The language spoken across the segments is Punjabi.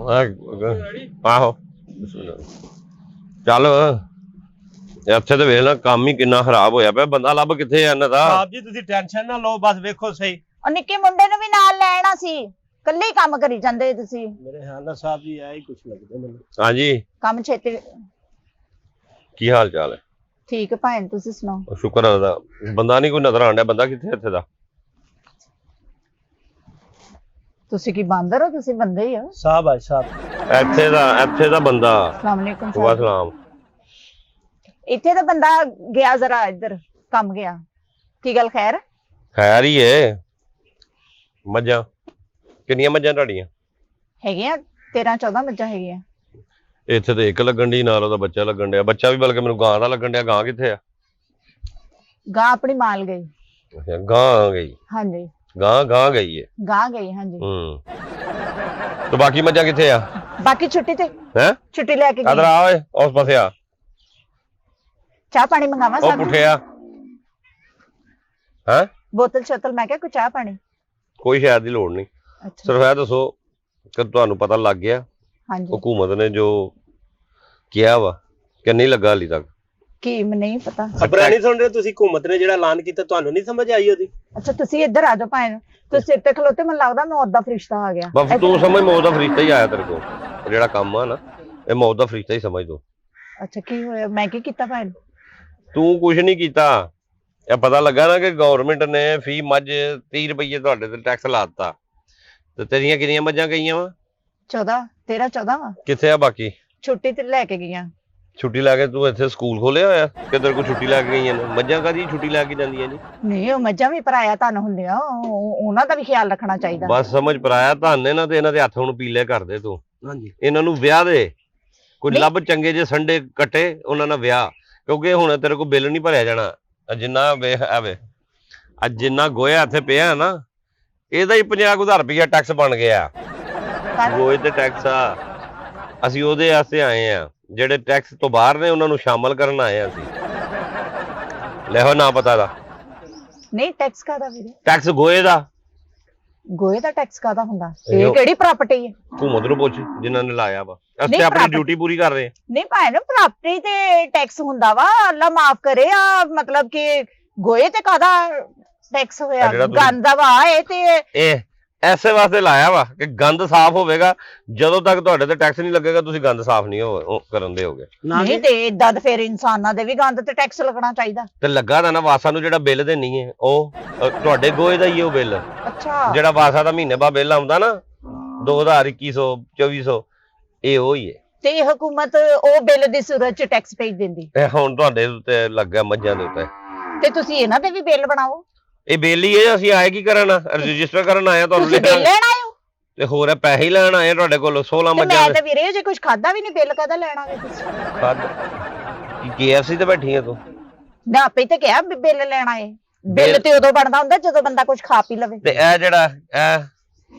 ਆਹੋ ਚੱਲ ਇੱਥੇ ਤੇ ਵੇਖ ਲੈ ਕੰਮ ਹੀ ਕਿੰਨਾ ਖਰਾਬ ਹੋਇਆ ਪਿਆ। ਬੰਦਾ ਲੱਭ ਕਿੱਥੇ ਆ ਇਹਨਾਂ ਦਾ। ਸਾਹਿਬ ਜੀ ਤੁਸੀਂ ਟੈਨਸ਼ਨ ਨਾ ਲਓ, ਬਸ ਵੇਖੋ ਸਹੀ। ਉਹ ਨਿੱਕੇ ਮੁੰਡੇ ਨੂੰ ਵੀ ਨਾਲ ਲੈਣਾ ਸੀ, ਇਕੱਲੇ ਹੀ ਕੰਮ ਕਰੀ ਜਾਂਦੇ ਤੁਸੀਂ। ਮੇਰੇ ਖਿਆਲ ਨਾਲ ਸਾਹਿਬ ਜੀ ਐ ਹੀ ਕੁਝ ਲੱਗਦਾ ਮੈਨੂੰ। ਹਾਂਜੀ ਕੰਮ ਛੇਤੀ। ਕੀ ਹਾਲ ਚਾਲ ਹੈ? ਠੀਕ ਹੈ ਭਾਈ, ਤੁਸੀਂ ਸੁਣਾਓ। ਸ਼ੁਕਰ ਹੈ ਦਾ ਬੰਦਾ ਨਹੀਂ ਕੋਈ ਨਜ਼ਰ ਆਣ ਡਿਆ। ਬੰਦਾ ਕਿੱਥੇ ਇੱਥੇ ਦਾ? ਤੁਸੀਂ ਕੀ ਬਾਂਦਰ ਹੋ? ਤੁਸੀਂ ਬੰਦੇ ਹੀ ਹੋ। ਸਾਹਿਬ ਆ ਸਾਹਿਬ ਇੱਥੇ ਦਾ ਬੰਦਾ। अस्सलाम वालेकुम ਵਾਹ ਸਲਾਮ। ਇੱਥੇ ਦਾ ਬੰਦਾ ਗਿਆ ਜ਼ਰਾ ਇੱਧਰ ਕੰਮ ਗਿਆ। ਕੀ ਗੱਲ ਖੈਰ? ਖੈਰ ਹੀ ਏ। ਮੱਝਾਂ ਕਿੰਨੀਆਂ ਮੱਝਾਂ ਤੁਹਾਡੀਆਂ? ਹੈਗੀਆਂ 13-14 ਮੱਝਾਂ ਹੈਗੀਆਂ। ਇੱਥੇ ਤੇ ਇੱਕ ਲੱਗਣ ਦੀ, ਨਾਲ ਉਹਦਾ ਬੱਚਾ ਲੱਗਣ ਡਿਆ। ਬੱਚਾ ਵੀ ਬਲਕਿ ਮੈਨੂੰ ਗਾਂ ਦਾ ਲੱਗਣ ਡਿਆ। ਗਾਂ ਕਿੱਥੇ ਆ? ਗਾਂ ਆਪਣੀ ਮਾਲ ਗਈ। ਅੱਛਾ ਗਾਂ ਗਈ। ਹਾਂਜੀ ਗਾਂ ਗਈ ਏ। ਗਾਂ ਗਈ ਹਾਂਜੀ। ਤੇ ਬਾਕੀ ਮੱਝਾਂ ਕਿੱਥੇ ਆ? ਬਾਕੀ ਛੁੱਟੀ ਤੇ ਹੈ ਛੁੱਟੀ ਲੈ ਕੇ ਇਧਰ ਆ ਓਏ, ਉਸ ਪਾਸੇ ਆ। ਚਾਹ ਪਾਣੀ ਮੰਗਾਵਾ ਉਹ ਸਾਹਿਬ? ਪੁੱਠਿਆ ਹੈ ਬੋਤਲ ਸ਼ੋਤਲ ਮੈਂ ਕਿਹਾ ਕੋਈ ਚਾਹ ਪਾਣੀ? ਕੋਈ ਸ਼ਾਇਦ ਦੀ ਲੋੜ ਨਹੀਂ। ਅੱਛਾ ਸਿਰਫ ਇਹ ਦੱਸੋ ਕਿ ਤੁਹਾਨੂੰ ਪਤਾ ਲੱਗ ਗਿਆ ਹਾਂਜੀ। ਹਕੂਮਤ ਨੇ ਜੋ ਕਿਹਾ ਵਾ ਕਿ ਨਹੀਂ ਲੱਗਾ ਹਾਲੇ ਤੱਕ? ਕੀ ਨਹੀਂ ਪਤਾ। ਖਬਰਾਂ ਨਹੀਂ ਸੁਣ ਰਹੇ ਤੁਸੀਂ? ਹਕੂਮਤ ਨੇ ਜਿਹੜਾ ਐਲਾਨ ਕੀਤਾ ਤੁਹਾਨੂੰ ਨਹੀਂ ਸਮਝ ਆਈ ਉਹਦੀ? ਅੱਛਾ ਤੁਸੀਂ ਇੱਧਰ ਆ ਜਾਓ ਭਾਈ। ਤੁਸੀਂ ਸਿਰ ਤੇ ਖਲੋਤੇ, ਮੈਨੂੰ ਲੱਗਦਾ ਮੌਤ ਦਾ ਫਰਿਸ਼ਤਾ ਆ ਗਿਆ। ਬਸ ਤੂੰ ਸਮਝ ਮੌਤ ਦਾ ਫਰਿਸ਼ਤਾ ਹੀ ਆਇਆ ਤੇਰੇ ਕੋਲ। ਜਿਹੜਾ ਕੰਮ ਆ ਨਾ ਇਹ ਮੌਤ ਦਾ ਫਰਿਸ਼ਤਾ ਹੀ ਸਮਝ ਦੋ। ਅੱਛਾ ਕੀ ਹੋਇਆ? ਮੈਂ ਕੀ ਕੀਤਾ ਭਾਈ? ਤੂੰ ਕੁਝ ਨਹੀਂ ਕੀਤਾ। ਇਹ ਪਤਾ ਲੱਗਾ ਨਾ ਕਿ ਗਵਰਨਮੈਂਟ ਨੇ ਫੀ ਮੱਝ 30 ਰੁਪਏ ਤੁਹਾਡੇ ਤੇ ਟੈਕਸ ਲਾ ਦਿੱਤਾ। ਤੇ ਤੇਰੀਆਂ ਕਿੰਨੀਆਂ ਮੱਝਾਂ ਗਈਆਂ ਵਾ? 13-14 ਵਾ। ਕਿੱਥੇ ਆ ਬਾਕੀ? ਛੁੱਟੀ ਤੇ ਲੈ ਕੇ ਗਈਆਂ। ਛੁੱਟੀ ਲੈ ਕੇ ਤੂੰ ਇੱਥੇ ਸਕੂਲ ਖੋਲਿਆ ਹੋਇਆ ਕਿ ਤੇਰੇ ਕੋਲ ਛੁੱਟੀ ਲੈ ਕੇ ਗਈਆਂ ਨੇ? ਮੱਝਾਂ ਕਾਹਦੀ ਛੁੱਟੀ ਲੈ ਕੇ ਜਾਂਦੀਆਂ ਜੀ? ਨਹੀਂ ਉਹ ਮੱਝਾਂ ਵੀ ਪਰਾਇਆ ਧਨ ਹੁੰਦੀਆਂ, ਉਹਨਾਂ ਦਾ ਵੀ ਖਿਆਲ ਰੱਖਣਾ ਚਾਹੀਦਾ। ਬਸ ਸਮਝ ਪਰਾਇਆ ਧੰਨ ਇਹਨਾਂ ਤੇ ਇਹਨਾਂ ਦੇ ਹੱਥ ਹੁਣ ਪੀਲੇ ਕਰਦੇ ਤੂੰ। ਹਾਂਜੀ ਇਹਨਾਂ ਨੂੰ ਵਿਆਹ ਦੇ ਕੋਈ ਨਹੀਂ। ਲੱਭ ਚੰਗੇ ਜੇ ਸੰਡੇ ਕੱਟੇ ਉਹਨਾਂ ਨਾਲ ਵਿਆਹ, ਕਿਉਂਕਿ ਹੁਣ ਤੇਰੇ ਕੋਲ ਬਿੱਲ ਨਹੀਂ ਭਰਿਆ ਜਾਣਾ। ਜਿੰਨਾ ਵੇਖ ਆਵੇ ਅੱਜ ਜਿੰਨਾ ਗੋਇਆ ਇੱਥੇ ਪਿਆ ਨਾ ਇਹਦਾ ਹੀ 50,000 ਰੁਪਇਆ ਟੈਕਸ ਬਣ ਗਿਆ। ਗੋਏ ਤੇ ਟੈਕਸ ਆ। ਅਸੀਂ ਉਹਦੇ ਵਾਸਤੇ ਆਏ ਆ ਜਿਹੜੇ ਟੈਕਸ ਤੋਂ ਬਾਹਰ ਨੇ, ਉਹਨਾਂ ਨੂੰ ਸ਼ਾਮਲ ਕਰਨ ਆਏ ਆ ਅਸੀਂ। ਲੈ ਹੋ ਨਾ ਪਤਾ ਦਾ ਨਹੀਂ ਟੈਕਸ ਕਾਦਾ ਵੀਰੇ? ਟੈਕਸ ਗੋਏ ਦਾ। ਗੋਏ ਦਾ ਟੈਕਸ ਕਾਦਾ ਹੁੰਦਾ? ਇਹ ਕਿਹੜੀ ਪ੍ਰਾਪਰਟੀ ਹੈ? ਹਕੂਮਤ ਨੂੰ ਪੁੱਛ ਜਿਨ੍ਹਾਂ ਨੇ ਲਾਇਆ ਵਾ। ਅਸੀਂ ਨਹੀਂ, ਆਪਣੀ ਪ੍ਰਾਪਤ- ਡਿਊਟੀ ਪੂਰੀ ਕਰ ਰਹੇ ਆ। ਨਹੀਂ ਭਾਈ ਨਾ ਪ੍ਰਾਪਰਟੀ ਤੇ ਟੈਕਸ ਹੁੰਦਾ ਵਾ। ਅੱਲਾ ਮਾਫ ਕਰੇ ਆ, ਮਤਲਬ ਕਿ ਗੋਏ ਤੇ ਕਾਦਾ ਟੈਕਸ ਹੋਇਆ? ਜਿਹੜਾ ਤੁਸੀਂ- ਗੰਦ ਦਾ ਵਾ ਇਹ ਤੇ। ਇਹ ਐਸੇ ਵਾਸਤੇ ਲਾਇਆ ਵਾ ਕਿ ਗੰਦ ਸਾਫ਼ ਹੋਵੇਗਾ। ਜਦੋਂ ਤੱਕ ਤੁਹਾਡੇ ਤੇ ਟੈਕਸ ਨਹੀਂ ਲੱਗੇਗਾ ਤੁਸੀਂ ਗੰਦ ਸਾਫ਼ ਨਹੀਂ ਕਰਨ ਦੇ ਹੋਗੇ। ਨਹੀਂ ਤੇ ਏਦਾਂ ਤੇ ਫਿਰ ਇਨਸਾਨਾਂ ਦੇ ਵੀ ਗੰਦ ਤੇ ਟੈਕਸ ਲੱਗਣਾ ਚਾਹੀਦਾ। ਤੇ ਲੱਗਾ ਤਾਂ ਨਾ ਵਾਸਾ ਨੂੰ ਜਿਹੜਾ ਬਿੱਲ ਦੇਣੀ ਹੈ ਉਹ ਤੁਹਾਡੇ ਗੋਏ ਦਾ ਹੀ ਉਹ ਬਿੱਲ। ਅੱਛਾ ਜਿਹੜਾ ਵਾਸਾ ਦਾ ਮਹੀਨੇ ਬਾਅਦ ਬਿੱਲ ਆਉਂਦਾ ਨਾ 2021 2400 ਇਹ ਉਹ ਹੀ ਹੈ। ਤੇ ਇਹ ਹਕੂਮਤ ਉਹ ਬਿੱਲ ਦੀ ਸੂਰਤ ਚ ਟੈਕਸ ਭੇਜ ਦਿੰਦੀ ਇਹ ਹੁਣ ਤੁਹਾਡੇ ਉੱਤੇ ਲੱਗਾ ਮੱਝਾਂ ਦੇ ਉੱਤੇ। ਤੇ ਤੁਸੀਂ ਇਹਨਾਂ ਦੇ ਵੀ ਬਿੱਲ ਬਣਾਓ। ਇਹ ਬਿੱਲ ਹੀ ਹੈ। ਅਸੀਂ ਆਏ ਕੀ ਕਰਨ? ਰਜਿਸਟਰ ਕਰਨ ਆਏ ਤੁਹਾਨੂੰ। ਤੁਸੀਂ ਬਿੱਲ ਲੈਣ ਆਇਓ ਤੇ ਹੋਰ ਇਹ ਪੈਸੇ ਹੀ ਲੈਣ ਆਏ ਤੁਹਾਡੇ ਕੋਲ 16 ਤੇ ਮੱਝਾਂ ਮੈਂ ਦੇ। ਤਾਂ ਵੀਰੇ ਜੇ ਕੁਝ ਖਾਦਾ ਵੀ ਨਹੀਂ, ਬਿੱਲ ਕਾਹਦਾ ਲੈਣ ਆਵੇ ਤੁਸੀਂ? ਕੀ KFC ਤੇ ਬੈਠੀ ਹੈ ਤੂੰ? ਮੈਂ ਆਪੇ ਤੇ ਕਿਹਾ ਵੀ ਬਿੱਲ ਲੈਣ ਆਏ। ਬਿੱਲ ਤੇ ਉਦੋਂ ਬਣਦਾ ਹੁੰਦਾ ਜਦੋਂ ਬੰਦਾ ਕੁਝ ਖਾ ਪੀ ਲਵੇ। ਤੇ ਇਹ ਜਿਹੜਾ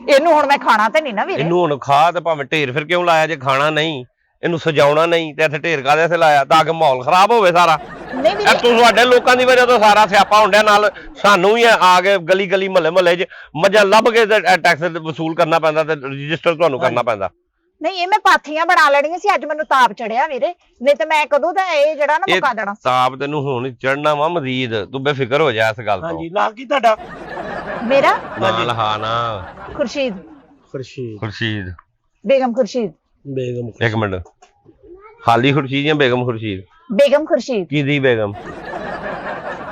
ਇਹਨੂੰ ਹੁਣ ਮੈਂ ਖਾਣਾ ਤੇ ਨਹੀਂ ਨਾ ਵੀਰੇ। ਇਹਨੂੰ ਹੁਣ ਖਾ ਤੇ ਭਾਵੇਂ ਢੇਰ ਫਿਰ ਕਿਉਂ ਲਾਇਆ ਜੇ ਖਾਣਾ ਨਹੀਂ? ਇਹਨੂੰ ਸਜਾਉਣਾ ਨਹੀਂ ਤੇ ਇੱਥੇ ਢੇਰ ਕਾਹਦੇ ਵਾਸਤੇ ਲਾਇਆ? ਤਾਂ ਕਿ ਮਾਹੌਲ ਖਰਾਬ ਹੋਵੇ ਸਾਰਾ। ਨਹੀਂ ਵੀਰੇ ਤੁਹਾਡੇ ਲੋਕਾਂ ਦੀ ਵਜ੍ਹਾ ਤੋਂ ਸਾਰਾ ਸਿਆਪਾ ਹੁੰਦਿਆ। ਨਾਲ ਸਾਨੂੰ ਵੀ ਆ ਕੇ ਗਲੀ ਗਲੀ ਮਹੱਲੇ 'ਚ ਮੱਝਾਂ ਲੱਭ ਕੇ ਟੈਕਸ ਵਸੂਲ ਕਰਨਾ ਪੈਂਦਾ ਤੇ ਰਜਿਸਟਰ ਤੁਹਾਨੂੰ ਕਰਨਾ ਪੈਂਦਾ। ਨਹੀਂ ਇਹ ਮੈਂ ਪਾਥੀਆਂ ਬਣਾ ਲੈਣੀਆਂ ਸੀ। ਅੱਜ ਮੈਨੂੰ ਤਾਪ ਚੜਿਆ ਵੀਰੇ, ਨਹੀਂ ਤੇ ਮੈਂ ਕਦੋਂ ਦਾ ਇਹ ਜਿਹੜਾ ਨਾ ਮੁਕਾ ਦੇਣਾ ਸੀ। ਤਾਪ ਤੈਨੂੰ ਹੁਣ ਚੜਨਾ ਵਾ ਮਜ਼ੀਦ। ਤੂੰ ਬੇਫਿਕਰ ਹੋ ਜਾ ਇਸ ਗੱਲ ਤੋਂ। ਹਾਂਜੀ ਨਾਂ ਕੀ ਤੁਹਾਡਾ? ਮੇਰਾ ਨਾਲ ਹਾਂ ਨਾ ਖੁਰਸ਼ੀਦ। ਖੁਰਸ਼ੀਦ ਬੇਗਮ ਖੁਰਸ਼ੀਦ। ਬੇਗਮ। ਇੱਕ ਮਿੰਟ, ਹਾਲੀ ਖੁਰਸ਼ੀਦ ਜਾਂ ਬੇਗਮ ਖੁਰਸ਼ੀਦ? ਬੇਗਮ ਖੁਰਸ਼ੀਦ। ਕਿਹਦੀ ਬੇਗਮ?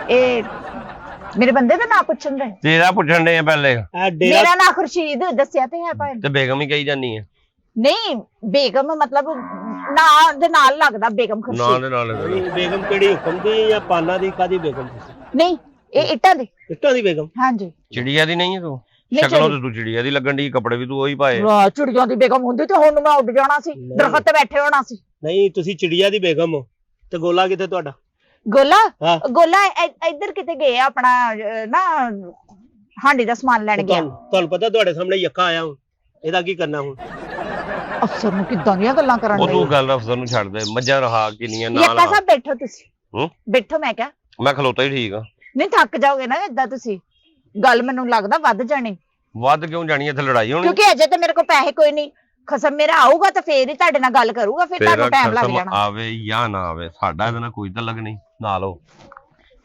ਇਹ ਮੇਰੇ ਬੰਦੇ ਦਾ ਨਾਂ ਪੁੱਛਣ ਦੇ। ਤੇਰਾ ਪੁੱਛਣ ਦੇ ਆ ਪਹਿਲੇ। ਮੇਰਾ ਨਾਂ ਖੁਰਸ਼ੀਦ ਦੱਸਿਆ ਤੇ ਹੈ ਭਾਈ। ਤੇ ਬੇਗਮ ਹੀ ਕਹੀ ਜਾਨੀ ਹੈ। ਨਹੀਂ ਬੇਗਮ ਮਤਲਬ ਨਾਂ ਦੇ ਨਾਲ ਲੱਗਦਾ ਬੇਗਮ ਨਾਂ ਖੁਰਸ਼ੀਦ। ਦੇ ਨਾਲ ਬੇਗਮ ਕਿਹੜੀ ਹੁਕਮ ਦੀ ਜਾਂ ਪਾਨਾ ਦੀ? ਕਾਦੀ ਬੇਗਮ ਤੁਸੀਂ? ਨਹੀਂ ਇਹ ਇੱਟਾਂ ਦੀ। ਇੱਟਾਂ ਦੀ ਬੇਗਮ? ਹਾਂਜੀ ਚਿੜੀਆ ਦੀ ਨਹੀਂ ਹੈ ਤੂੰ? ਨਹੀਂ ਸ਼ਕਲੋਂ ਤੇ ਤੂੰ ਚਿੜੀਆ ਦੀ ਲੱਗਣ ਦੀ। ਕੱਪੜੇ ਵੀ ਤੂੰ ਉਹੀ ਪਾਏ। ਵਾਹ ਚਿੜੀਆਂ ਦੀ ਬੇਗਮ ਹੁੰਦੀ ਤੇ ਹੁਣ ਮੈਂ ਉੱਡ ਜਾਣਾ ਸੀ, ਦਰਖਤ ਤੇ ਬੈਠੇ ਹੋਣਾ ਸੀ। ਨਹੀਂ ਤੁਸੀਂ ਚਿੜੀਆ ਦੀ ਬੇਗਮ ਹੋ ਤੇ ਗੋਲਾ ਕਿੱਥੇ ਤੁਹਾਡਾ? ਗੋਲਾ ਹਾਂ। ਗੋਲਾ ਇੱਧਰ ਕਿਤੇ ਗਏ ਆ ਆਪਣਾ ਨਾ ਹਾਂਡੀ ਦਾ ਸਮਾਨ ਲੈਣ ਗਿਆ। ਤੁਹਾਨੂੰ ਪਤਾ ਤੁਹਾਡੇ ਸਾਹਮਣੇ ਯੱਕਾ ਆਇਆ ਹੁਣ, ਇਹਦਾ ਕੀ ਕਰਨਾ ਹੁਣ? ਅਫਸਰ ਨੂੰ ਕਿੱਦਾਂ ਦੀਆਂ ਗੱਲਾਂ ਕਰਨ ਉਹ ਦੇ? ਤੂੰ ਗੱਲ ਅਫਸਰ ਨੂੰ ਛੱਡ ਦੇ। ਮੱਝਾਂ ਰਹਾ ਕਿੰਨੀਆਂ ਨਾਲ ਯੱਕਾ ਸਾਹਿਬ ਬੈਠੋ ਤੁਸੀਂ। ਹੂੰ ਬੈਠੋ ਮੈਂ ਕਿਹਾ। ਮੈਂ ਖਲੋਤਾ ਹੀ ਠੀਕ ਆ। ਨਹੀਂ ਥੱਕ ਜਾਓਗੇ ਨਾ ਏਦਾਂ ਤੁਸੀਂ। ਗੱਲ ਮੈਨੂੰ ਲੱਗਦਾ ਵੱਧ ਜਾਣੀ, ਵੱਧ ਕਿਉਂ ਜਾਣੀ? ਇੱਥੇ ਲੜਾਈ ਹੋਣੀ? ਕਿਉਂਕਿ ਅਜੇ ਤੇ ਮੇਰੇ ਕੋਲ ਪੈਸੇ ਕੋਈ ਨਹੀਂ। ਖਸਮ ਮੇਰਾ ਆਊਗਾ ਤਾਂ ਫੇਰ ਹੀ ਤੁਹਾਡੇ ਨਾਲ ਗੱਲ ਕਰੂਗਾ, ਫਿਰ ਤੁਹਾਨੂੰ ਟਾਈਮ ਲੱਗ ਖਸਮ ਜਾਣਾ। ਆਵੇ ਜਾਂ ਨਾ ਆਵੇ, ਸਾਡਾ ਇਹਦੇ ਨਾਲ ਕੋਈ ਤਲਕ ਨਹੀਂ। ਨਾਲ ਉਹ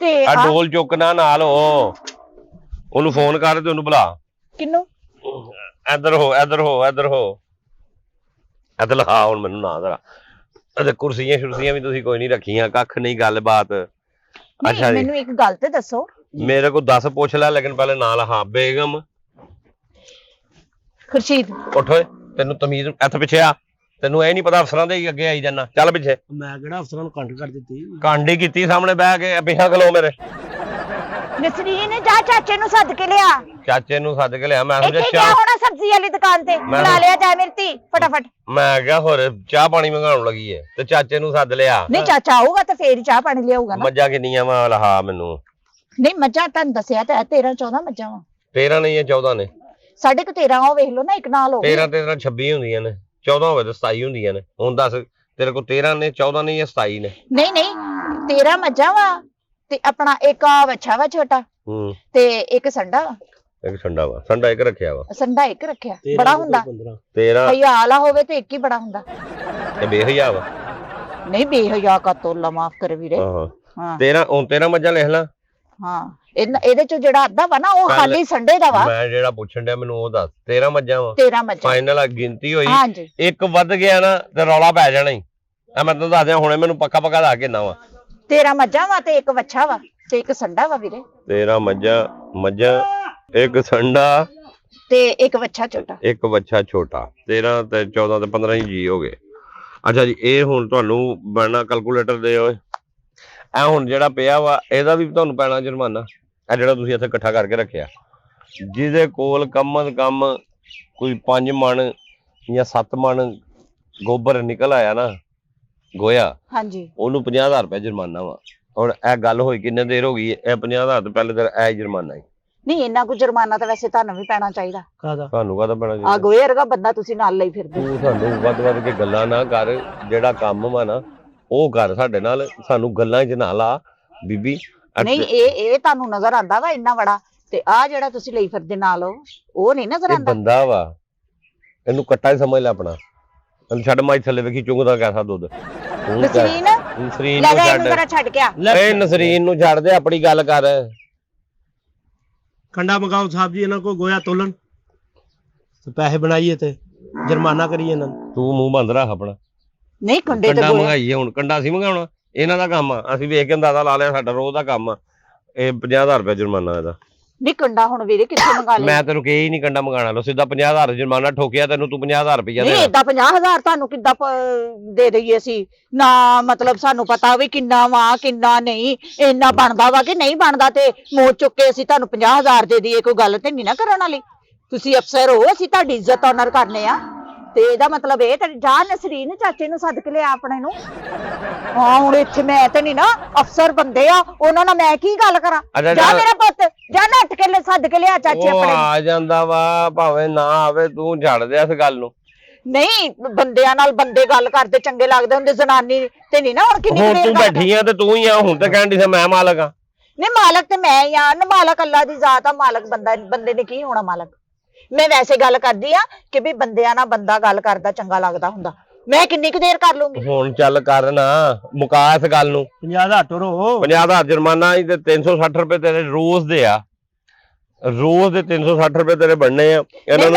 ਤੇ ਆ ਡੋਲ ਚੁੱਕਣਾ, ਨਾਲ ਉਹਨੂੰ ਫੋਨ ਕਰ ਤੇ ਉਹਨੂੰ ਬੁਲਾ। ਕਿੰਨੂੰ? ਇੱਧਰ ਹੋ, ਇੱਧਰ ਹੋ, ਇੱਧਰ ਹੋ, ਇੱਧਰ ਲਿਖਾ ਹੁਣ ਮੈਨੂੰ ਨਾ ਜ਼ਰਾ। ਅਤੇ ਕੁਰਸੀਆਂ ਸ਼ੁਰਸੀਆਂ ਵੀ ਤੁਸੀਂ ਕੋਈ ਨਹੀਂ ਰੱਖੀਆਂ, ਕੱਖ ਨਹੀਂ ਗੱਲਬਾਤ। ਅੱਛਾ ਜੀ, ਮੈਨੂੰ ਇੱਕ ਗੱਲ ਤੇ ਦੱਸੋ। ਮੇਰੇ ਕੋਲ 10 ਪੁੱਛ ਲੈ, ਲੇਕਿਨ ਪਹਿਲੇ ਨਾਲ ਹਾਂ। ਬੇਗਮ ਖੁਰਸ਼ੀਦ ਉੱਠ ਓਏ, ਤੈਨੂੰ ਤਮੀਜ਼ ਇੱਥੇ ਪਿੱਛੇ ਆ। ਤੈਨੂੰ ਇਹ ਨਹੀਂ ਪਤਾ ਅਫਸਰਾਂ ਦੇ ਅੱਗੇ ਆਈ ਜਾਣਾ। ਚੱਲ ਪਿੱਛੇ। ਮੈਂ ਕਿਹੜਾ ਅਫਸਰਾਂ ਨੂੰ ਕੰਡ ਕਰ ਦਿੱਤੀ? ਕਾਂਡੀ ਕੀਤੀ ਸਾਹਮਣੇ ਬਹਿ ਕੇ, ਪਿੱਛਾ ਖਲੋ ਮੇਰੇ। ਨਸਰੀਨ ਜਾ ਚਾਚੇ ਨੂੰ ਸੱਦ ਕੇ ਲਿਆ। ਚਾਚੇ ਨੂੰ ਸੱਦ ਕੇ ਲਿਆ। ਮੈਂ ਇੱਥੇ ਗਿਆ ਹੋਣਾ ਸਬਜ਼ੀ ਵਾਲੀ ਦੁਕਾਨ ਤੇ, ਬੁਲਾ ਲਿਆ ਜਾ ਮੇਰੀ ਧੀ ਫਟਾਫਟ। ਮੈਂ ਕਿਹਾ ਹੋਰ ਚਾਹ ਪਾਣੀ ਮੰਗਾਉਣ ਲੱਗੀ ਏ ਤੇ ਚਾਚੇ ਨੂੰ ਸੱਦ ਲਿਆ। ਨਹੀਂ ਚਾਚਾ ਆਊਗਾ ਤਾਂ ਫੇਰ ਹੀ ਚਾਹ ਪਾਣੀ ਲਿਆਊਗਾ ਨਾ। ਮੱਝਾਂ ਕਿੰਨੀਆਂ ਵਾ ਲਹਾ ਮੈਨੂੰ? ਨਹੀਂ ਮੱਝਾਂ ਤੁਹਾਨੂੰ ਦੱਸਿਆ ਤਾਂ 13-14 ਮੱਝਾਂ ਵਾ। 13 ਨਹੀਂ ਹੈ 14 ਨੇ। ਸਾਡੇ ਕੋ 13 ਉਹ ਵੇਖ ਲਓ ਨਾ, ਇੱਕ ਨਾਲ ਹੋ 13 26 ਹੁੰਦੀਆਂ ਨੇ, 14 ਹੋਵੇ ਤਾਂ 27 ਹੁੰਦੀਆਂ ਨੇ। ਹੁਣ ਦੱਸ ਤੇਰੇ ਕੋਲ 13 ਨੇ, 14 ਨਹੀਂ ਜਾਂ 27 ਨੇ? ਨਹੀਂ 13 ਮੱਝਾਂ ਵਾ ਤੇ ਆਪਣਾ ਇੱਕ ਵੱਛਾ ਵਾ ਛੋਟਾ ਤੇ ਇੱਕ ਸੰਡਾ ਵਾ। ਇੱਕ ਸੰਡਾ ਵਾ, ਸੰਡਾ ਇੱਕ ਰੱਖਿਆ ਵਾ। ਸੰਡਾ ਇੱਕ ਰੱਖਿਆ, ਬੜਾ ਹੁੰਦਾ। 13 ਹਯਾਲਾ ਹੋਵੇ ਤੇ ਇੱਕ ਹੀ ਬੜਾ ਹੁੰਦਾ। ਤੇ ਬੇਹਯਾ ਵਾ? ਨਹੀਂ ਬੇਹਯਾ ਕਾ ਤੋਲਾ ਮਾਫ ਕਰ ਵੀਰੇ। ਹਾਂ 13 ਮੱਝਾਂ ਲਿਖ ਲਾ। ਹਾਂ ਇਹਦੇ ਚੋਂ ਜਿਹੜਾ ਅੱਧਾ ਵਾ ਨਾ ਉਹ ਖਾਲੀ ਸੰਡੇ ਦਾ ਵਾ। ਮੈਂ ਜਿਹੜਾ ਪੁੱਛਣ ਡਿਆ ਮੈਨੂੰ ਉਹ ਦੱਸ। 13 ਮੱਝਾਂ ਵਾ? 13 ਮੱਝਾਂ ਫਾਈਨਲ ਆ, ਗਿਣਤੀ ਹੋਈ। ਹਾਂਜੀ। ਇੱਕ ਵੱਧ ਗਿਆ ਨਾ ਤੇ ਰੌਲਾ ਪੈ ਜਾਣਾ ਹੀ। ਆ ਮੈਂ ਤੈਨੂੰ ਦੱਸ ਦਿਆਂ ਹੁਣੇ, ਮੈਨੂੰ ਪੱਕਾ ਦੱਸ ਕੇ ਨਾ ਵਾ। 13 ਮੱਝਾਂ ਵਾ ਤੇ ਇੱਕ ਵੱਛਾ ਵਾ ਤੇ ਇੱਕ ਸੰਡਾ ਵਾ ਵੀਰੇ। 13 ਮੱਝਾਂ ਇੱਕ ਸੰਡਾ ਤੇ ਇੱਕ ਵੱਛਾ ਛੋਟਾ। ਇੱਕ ਵੱਛਾ ਛੋਟਾ। 13 ਤੇ 14 ਤੇ 15 ਹੀ ਜੀ ਹੋ ਗਏ। ਅੱਛਾ ਜੀ, ਇਹ ਹੁਣ ਤੁਹਾਨੂੰ ਬਣਨਾ ਕੈਲਕੂਲੇਟਰ ਦੇ ਓਏ। ਇਹ ਹੁਣ ਜਿਹੜਾ ਪਿਆ ਵਾ ਇਹਦਾ ਵੀ ਤੁਹਾਨੂੰ ਪੈਣਾ ਜੁਰਮਾਨਾ। ਇਹ ਜਿਹੜਾ ਤੁਸੀਂ ਇੱਥੇ ਇਕੱਠਾ ਕਰਕੇ ਰੱਖਿਆ, ਜਿਹਦੇ ਕੋਲ ਕਮ ਅਜ਼ ਕਮ ਕੋਈ 5 ਮਣ ਜਾਂ 7 ਮਣ ਗੋਬਰ ਨਿਕਲ ਆਇਆ ਨਾ, ਗੋਇਆ, ਹਾਂਜੀ, ਉਹਨੂੰ 50,000 ਰੁਪਏ ਜੁਰਮਾਨਾ ਵਾ। ਹੁਣ ਇਹ ਗੱਲ ਹੋਈ ਕਿੰਨੇ ਦੇਰ ਹੋ ਗਈ? ਇਹ 50,000 ਤੋਂ ਪਹਿਲੇ ਤਾਂ ਇਹ ਜੁਰਮਾਨਾ ਹੀ ਨਹੀਂ। ਇੰਨਾ ਕੁ ਜੁਰਮਾਨਾ ਤਾਂ ਵੈਸੇ ਤੁਹਾਨੂੰ ਵੀ ਪੈਣਾ ਚਾਹੀਦਾ। ਤੁਹਾਨੂੰ ਕਾਹਦਾ ਪੈਣਾ ਆ ਚਾਹੀਦਾ? ਗੋਏ ਵਰਗਾ ਬੰਦਾ ਤੁਸੀਂ ਨਾਲ ਲਈ ਫਿਰਦੇ। ਤੂੰ ਸਾਨੂੰ ਵੱਧ ਕੇ ਗੱਲਾਂ ਨਾ ਕਰ, ਜਿਹੜਾ ਕੰਮ ਵਾ ਨਾ ਉਹ ਕਰ ਸਾਡੇ ਨਾਲ, ਸਾਨੂੰ ਗੱਲਾਂ 'ਚ ਨਾ ਲਾ ਬੀਬੀ। ਨਹੀਂ ਇਹ ਤੁਹਾਨੂੰ ਨਜ਼ਰ ਆਂਦਾ ਵਾ ਇੰਨਾ ਬੜਾ, ਤੇ ਆ ਜਿਹੜਾ ਤੁਸੀਂ ਲਈ ਫਿਰਦੇ ਨਾਲ ਉਹ ਨਹੀਂ ਨਜ਼ਰ ਇਹ ਆਂਦਾ। ਬੰਦਾ ਵਾ, ਇਹਨੂੰ ਕੱਟਾ ਹੀ ਸਮਝ ਲੈ ਆਪਣਾ। ਇਹਨੂੰ ਛੱਡ ਮਾਈ ਥੱਲੇ, ਵੇਖੀ ਚੁੰਗਦਾ ਕੈਸਾ ਦੁੱਧ। ਨਸਰੀਨ ਨਸਰੀਨ ਲੈ ਨੂੰ ਜਾ, ਇਹਨੂੰ ਜਰਾ ਛੱਡ ਕੇ ਆ। ਏ ਨਸਰੀਨ ਨੂੰ ਛੱਡ ਦੇ, ਆਪਣੀ ਗੱਲ ਕਰ। ਕੰਡਾ ਮਗਾਓ ਸਾਹਿਬ ਜੀ, ਇਹਨਾਂ ਕੋ ਗੋਇਆ ਤੋਲਣ ਤੇ ਪੈਸੇ ਬਣਾਈਏ ਤੇ ਜੁਰਮਾਨਾ ਕਰੀਏ ਇਹਨਾਂ ਨੂੰ। ਤੂੰ ਮੂੰਹ ਬੰਦ ਰੱਖ ਆਪਣਾ। ਨਹੀਂ ਕੰਡੇ ਤੇ ਕੰਡਾ ਗੋਏ ਮੰਗਾਈਏ ਹੁਣ, ਕੰਡਾ ਅਸੀਂ ਮੰਗਾਉਣਾ? ਇਹਨਾਂ ਦਾ ਕੰਮ ਆ, ਅਸੀਂ ਵੇਖ ਕੇ ਅੰਦਾਜ਼ਾ ਲਾ ਲਿਆ, ਸਾਡਾ ਰੋਜ਼ ਦਾ ਕੰਮ ਆ। ਇਹ 50,000 ਰੁਪਏ ਜੁਰਮਾਨਾ ਇਹਦਾ। ਨਹੀਂ ਕੰਡਾ ਹੁਣ ਵੀਰੇ ਕਿੱਥੇ ਮੰਗਾ ਲਿਆ? ਮੈਂ ਤੈਨੂੰ ਕਹੀ ਨਹੀਂ ਕੰਡਾ ਮੰਗਾਣਾ ਲੋ, ਸਿੱਧਾ 50,000 ਜੁਰਮਾਨਾ ਠੋਕਿਆ ਤੈਨੂੰ, ਤੂੰ 50,000 ਰੁਪਇਆ ਨਹੀਂ ਦੇ। ਏਦਾਂ 50,000 ਤੁਹਾਨੂੰ ਕਿੱਦਾਂ ਦੇ ਦਈਏ ਅਸੀਂ ਨਾ? ਮਤਲਬ ਸਾਨੂੰ ਪਤਾ ਵੀ ਕਿੰਨਾ ਵਾ ਕਿੰਨਾ ਨਹੀਂ, ਇੰਨਾ ਬਣਦਾ ਵਾ ਕਿ ਨਹੀਂ ਬਣਦਾ, ਤੇ ਮੋੜ ਚੁੱਕ ਕੇ ਅਸੀਂ ਤੁਹਾਨੂੰ 50,000 ਦੇ ਦਈਏ। ਕੋਈ ਗੱਲ ਤੇ ਨਹੀਂ ਨਾ ਕਰਨ ਵਾਲੀ। ਤੁਸੀਂ ਅਫਸਰ ਹੋ, ਅਸੀਂ ਤੁਹਾਡੀ ਇੱਜ਼ਤ ਆਨਰ ਕਰਨੇ ਆ। ਤੇ ਇਹਦਾ ਮਤਲਬ ਇਹ ਤੇ ਜਾ ਨਸਰੀਨ ਚਾਚੇ ਨੂੰ ਸੱਦ ਕੇ ਲਿਆ ਆਪਣੇ ਨੂੰ। ਹਾਂ ਹੁਣ ਇੱਥੇ ਮੈਂ ਤੇ ਨਹੀਂ ਨਾ, ਅਫਸਰ ਬੰਦੇ ਆ, ਉਹਨਾਂ ਨਾਲ ਮੈਂ ਕੀ ਗੱਲ ਕਰਾਂ? ਜਾ ਮੇਰਾ ਪੁੱਤ ਜਾ, ਨੱਠ ਕੇ ਸੱਦ ਕੇ ਲਿਆ ਚਾਚੇ ਆਪਣੇ। ਆ ਜਾਂਦਾ ਵਾ ਭਾਵੇਂ ਨਾ ਆਵੇ, ਤੂੰ ਛੱਡ ਦੇ ਇਸ ਗੱਲ ਨੂੰ। ਨਹੀਂ ਬੰਦਿਆਂ ਨਾਲ ਬੰਦੇ ਗੱਲ ਕਰਦੇ ਚੰਗੇ ਲੱਗਦੇ ਹੁੰਦੇ, ਜਨਾਨੀ ਤੇ ਨਹੀਂ ਨਾ। ਹੁਣ ਕਿੰਨੀ ਹੁਣ ਤੂੰ ਬੈਠੀ ਆ ਤੇ ਤੂੰ ਹੀ ਆ, ਹੁਣ ਤੇ ਕਹਿੰਦੀ ਸੀ ਮੈਂ ਮਾਲਕ ਆ। ਨਹੀਂ ਮਾਲਕ ਤੇ ਮੈਂ ਹੀ ਆ ਨਾ, ਮਾਲਕ ਅੱਲਾ ਦੀ ਜ਼ਾਤ ਆ। ਮਾਲਕ ਬੰਦੇ ਨੇ ਕੀ ਹੋਣਾ ਮਾਲਕ? ਮੈਂ ਵੈਸੇ ਗੱਲ ਕਰਦੀ ਆ ਕਿ ਵੀ ਬੰਦਿਆਂ ਨਾਲ ਬੰਦਾ ਗੱਲ ਕਰਦਾ ਚੰਗਾ ਲੱਗਦਾ ਹੁੰਦਾ। ਮੈਂ ਕਿੰਨੀ ਕੁ ਦੇਰ ਕਰ ਲੂੰਗੀ? ਹੁਣ ਚੱਲ ਕਰ ਨਾ, ਮੁਕਾ ਇਸ ਗੱਲ ਨੂੰ। 50,000 ਟੁਰੋ। 50,000 ਜੁਰਮਾਨਾ ਹੀ ਤੇ 360 ਰੁਪਏ ਤੇਰੇ ਰੋਜ਼ ਦੇ ਆ। ਰੋਜ਼ ਦੇ 360 ਰੁਪਏ ਤੇਰੇ ਬਣਨੇ ਆ।